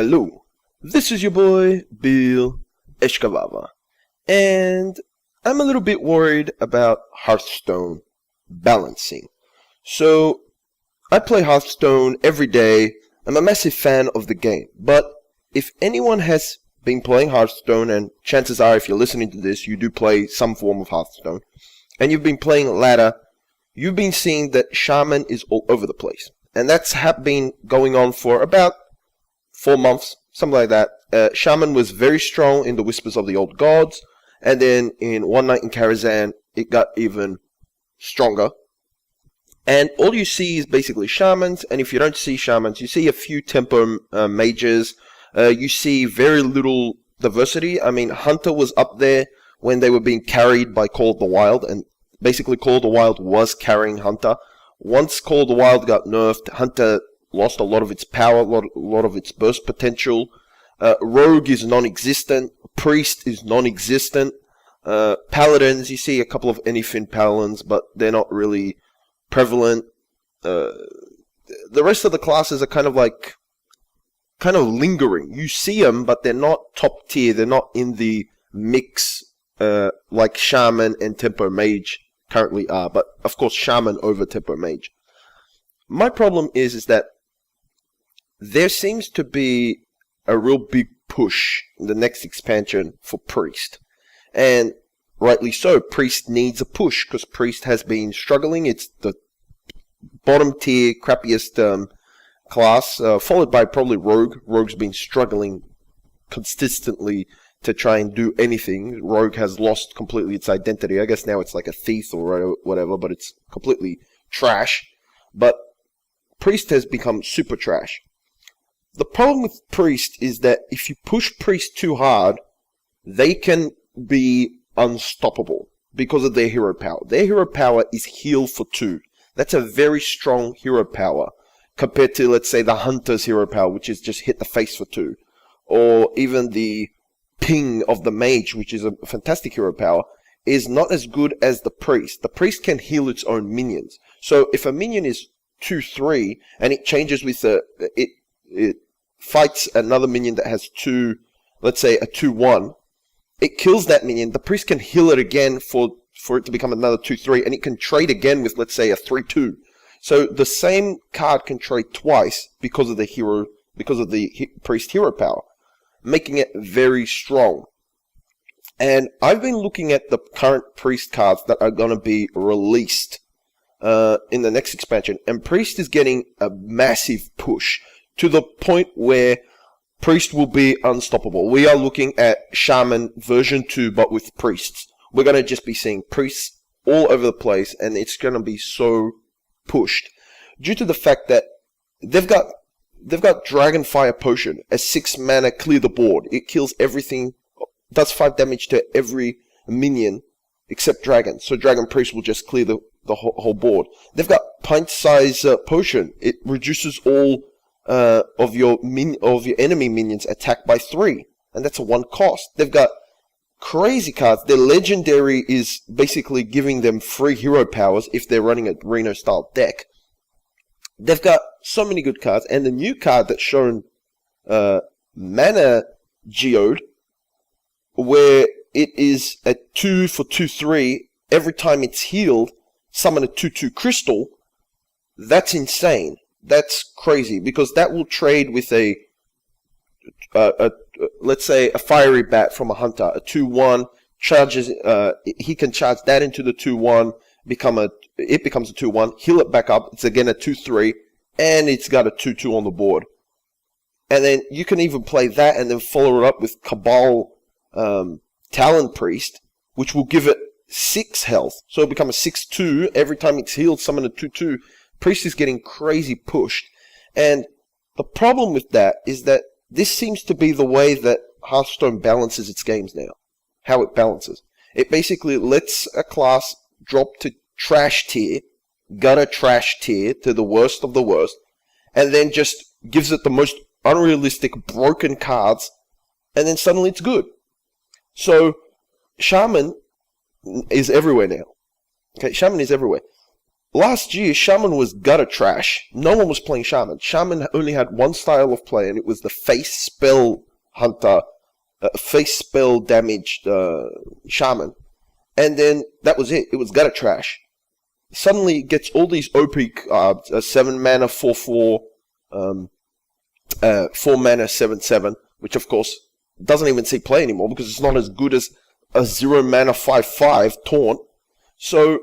Hello, this is your boy, Bill Eshkavava, and I'm a little bit worried about Hearthstone balancing. So, I play Hearthstone every day. I'm a massive fan of the game, but if anyone has been playing Hearthstone, and chances are if you're listening to this, you do play some form of Hearthstone, and you've been playing ladder, you've been seeing that Shaman is all over the place. And that's been going on for about 4 months, something like that. Shaman was very strong in the Whispers of the Old Gods, and then in One Night in Karazhan, it got even stronger. And all you see is basically Shamans, and if you don't see Shamans, you see a few tempo mages. You see very little diversity. I mean, Hunter was up there when they were being carried by Call of the Wild, and basically Call of the Wild was carrying Hunter. Once Call of the Wild got nerfed, Hunter lost a lot of its power, a lot of its burst potential. Rogue is non-existent. Priest is non-existent. Paladins, you see a couple of anyfin paladins, but they're not really prevalent. The rest of the classes are kind of lingering. You see them, but they're not top tier. They're not in the mix like Shaman and Tempo Mage currently are. But of course, Shaman over Tempo Mage. My problem is that there seems to be a real big push in the next expansion for Priest. And rightly so, Priest needs a push because Priest has been struggling. It's the bottom tier, crappiest class, followed by probably Rogue. Rogue's been struggling consistently to try and do anything. Rogue has lost completely its identity. I guess now it's like a thief or whatever, but it's completely trash. But Priest has become super trash. The problem with Priest is that if you push Priest too hard, they can be unstoppable because of their hero power. Their hero power is heal for 2. That's a very strong hero power compared to, let's say, the Hunter's hero power, which is just hit the face for 2. Or even the ping of the Mage, which is a fantastic hero power, is not as good as the Priest. The Priest can heal its own minions. So if a minion is 2-3 and it changes with it fights another minion that has 2, let's say a 2-1, it kills that minion. The Priest can heal it again for it to become another 2-3, and it can trade again with, let's say, a 3-2. So the same card can trade twice because of the Priest hero power, making it very strong. And I've been looking at the current Priest cards that are going to be released in the next expansion, and Priest is getting a massive push to the point where Priest will be unstoppable. We are looking at Shaman version 2, but with Priests. We're going to just be seeing Priests all over the place, and it's going to be so pushed due to the fact that they've got Dragonfire Potion, a 6 mana clear the board. It kills everything, does 5 damage to every minion except Dragon. So Dragon Priest will just clear the whole board. They've got Pint-Size Potion. It reduces all of your enemy minions attack by 3, and that's a 1 cost. They've got crazy cards. Their legendary is basically giving them free hero powers if they're running a Reno style deck. They've got so many good cards, and the new card that's shown, Mana Geode, where it is a 2 for 2/3. Every time it's healed, summon a 2/2 crystal. That's insane. That's crazy, because that will trade with a let's say a Fiery Bat from a Hunter, a 2/1 charges. He can charge that into the 2/1, it becomes a 2/1. Heal it back up. It's again a 2/3, and it's got a 2/2 on the board. And then you can even play that, and then follow it up with Cabal Talon Priest, which will give it 6 health. So it becomes a 6/2 every time it's healed. Summon a 2/2. Priest is getting crazy pushed, and the problem with that is that this seems to be the way that Hearthstone balances its games now. How it balances. It basically lets a class drop to trash tier, gutter trash tier, to the worst of the worst, and then just gives it the most unrealistic, broken cards, and then suddenly it's good. So, Shaman is everywhere now. Okay, Shaman is everywhere. last year, Shaman was gutter trash. No one was playing Shaman. Shaman only had one style of play, and it was the face spell hunter, face spell damaged Shaman. And then that was it. It was gutter trash. Suddenly it gets all these OP cards, 7 mana 4/4, 4 mana 7/7, which of course doesn't even see play anymore because it's not as good as a 0 mana 5/5 taunt. So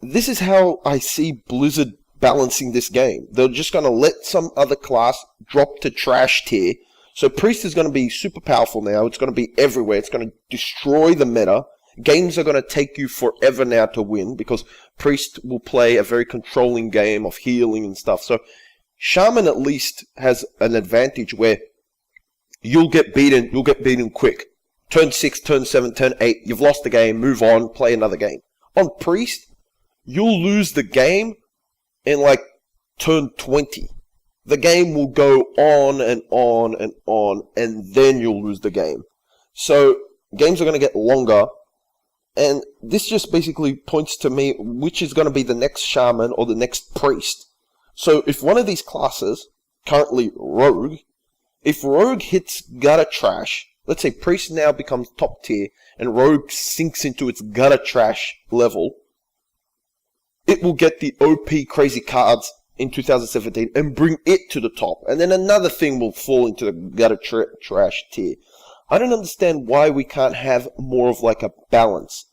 this is how I see Blizzard balancing this game. They're just going to let some other class drop to trash tier. So Priest is going to be super powerful now. It's going to be everywhere. It's going to destroy the meta. Games are going to take you forever now to win because Priest will play a very controlling game of healing and stuff. So Shaman at least has an advantage where you'll get beaten quick. Turn 6, turn 7, turn 8, you've lost the game, move on, play another game. On Priest, you'll lose the game in like turn 20. The game will go on and on and on, and then you'll lose the game. So games are going to get longer. And this just basically points to me which is going to be the next Shaman or the next Priest. So if one of these classes, currently Rogue, if Rogue hits gutter trash, let's say Priest now becomes top tier and Rogue sinks into its gutter trash level, it will get the OP crazy cards in 2017 and bring it to the top. And then another thing will fall into the gutter trash tier. I don't understand why we can't have more of like a balance.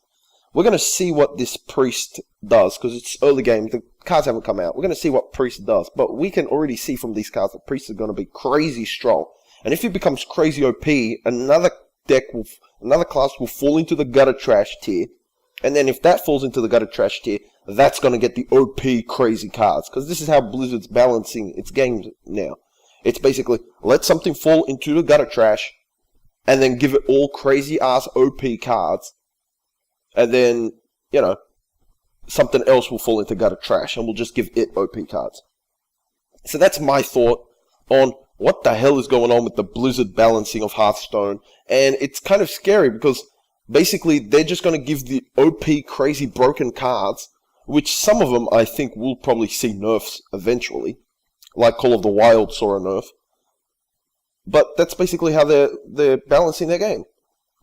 We're going to see what this Priest does, because it's early game, the cards haven't come out. We're going to see what Priest does, but we can already see from these cards that Priest is going to be crazy strong. And if he becomes crazy OP, another class will fall into the gutter trash tier. And then if that falls into the gutter trash tier, that's going to get the OP crazy cards, because this is how Blizzard's balancing its games now. It's basically, let something fall into the gutter trash, and then give it all crazy-ass OP cards. And then, you know, something else will fall into gutter trash, and we'll just give it OP cards. So that's my thought on what the hell is going on with the Blizzard balancing of Hearthstone. And it's kind of scary, because basically they're just going to give the OP crazy broken cards, which some of them I think will probably see nerfs eventually. Like Call of the Wild saw a nerf. But that's basically how they're balancing their game.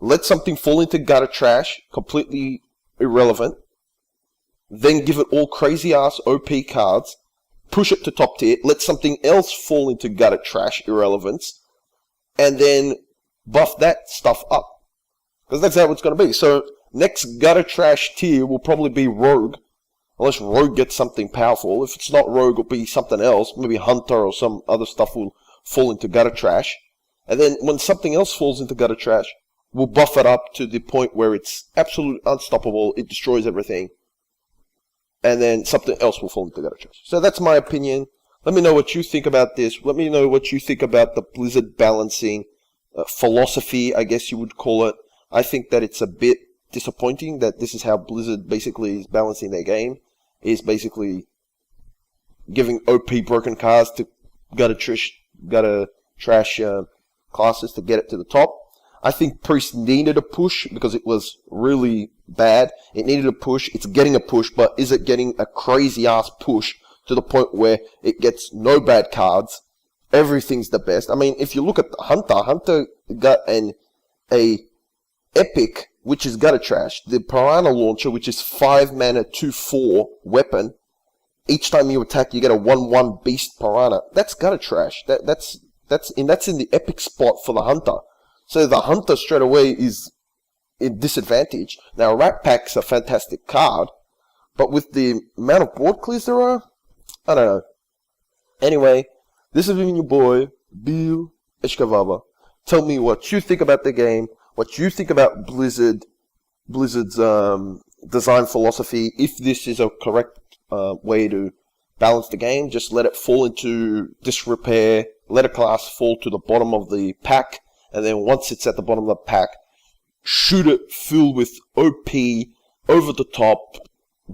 Let something fall into gutter trash, completely irrelevant. Then give it all crazy-ass OP cards. Push it to top tier. Let something else fall into gutter trash, irrelevance. And then buff that stuff up. Because that's how it's going to be. So next gutter trash tier will probably be Rogue. Unless Rogue gets something powerful. If it's not Rogue, it'll be something else. Maybe Hunter or some other stuff will fall into gutter trash. And then when something else falls into gutter trash, we'll buff it up to the point where it's absolutely unstoppable. It destroys everything. And then something else will fall into gutter trash. So that's my opinion. Let me know what you think about this. Let me know what you think about the Blizzard balancing philosophy, I guess you would call it. I think that it's a bit disappointing that this is how Blizzard basically is balancing their game. Is basically giving OP broken cards to gutter trash classes to get it to the top. I think Priest needed a push because it was really bad. It needed a push. It's getting a push, but is it getting a crazy-ass push to the point where it gets no bad cards? Everything's the best. I mean, if you look at Hunter got a epic, which is gutter trash. The Piranha Launcher, which is 5 mana 2/4 weapon. Each time you attack, you get a 1/1 Beast Piranha. That's gutter trash. That's in the epic spot for the Hunter. So the Hunter straight away is in disadvantage. Now Rat Pack's a fantastic card, but with the amount of board clears there are, I don't know. Anyway, this has been your boy, Bill Eshkavava. Tell me what you think about the game, what you think about Blizzard's design philosophy. If this is a correct way to balance the game, just let it fall into disrepair, let a class fall to the bottom of the pack, and then once it's at the bottom of the pack, shoot it full with OP, over the top,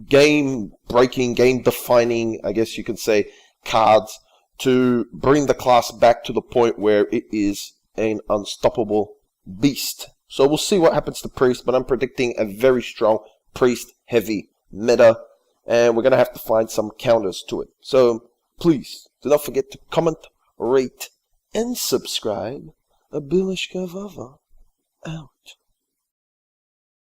game-breaking, game-defining, I guess you can say, cards to bring the class back to the point where it is an unstoppable beast. So we'll see what happens to Priest, but I'm predicting a very strong Priest-heavy meta. and we're going to have to find some counters to it. So please do not forget to comment, rate, and subscribe. Bill Eshkavava out.